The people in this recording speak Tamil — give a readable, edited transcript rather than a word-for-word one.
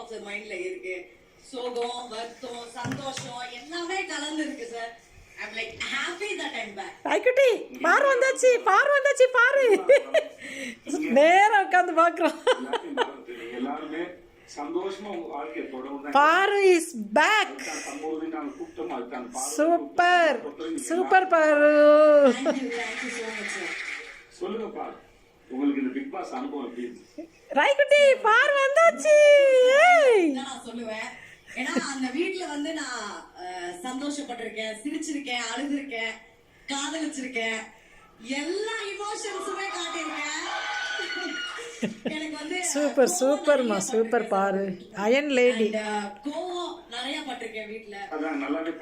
ஆஃப் த மைண்ட்ல இருக்கு. சோகம், வருத்தம், சந்தோஷம் எல்லாமே கலந்து இருக்கு sir. I'm like happy that I'm back. ஐக்குட்டி பாரு வந்தாச்சு பாரு நேரா உட்காந்து பாக்குறோம். எல்லாருமே சந்தோஷமா வாழ்க்கையை தொடர்ந்து பாரு இஸ் பேக். சூப்பர் சூப்பர் பாரு. Thank you so much sir. சொல்லுங்க பாரு, உங்களுக்கு இந்த பிக் பாஸ் அனுபவம் எப்படி இருந்துச்சு? ரைக்குட்டி பாரு வந்தாச்சு. நான் சொல்லுவேன், ஏன்னா அந்த வீட்டுல வந்து நான் சந்தோஷப்பட்டிருக்கேன், சிரிச்சிருக்கேன், அழுதுருக்கேன், காதலிச்சிருக்கேன், எல்லா இமோஷன்ஸுமே காட்டியிருக்கேன். எனக்கு வந்து சூப்பர் சூப்பர்மா சூப்பர் பாரு. அயன் லேடி கோவம் நிறைய பட்டிருக்கேன் வீட்டுல. அதான் நல்லாவே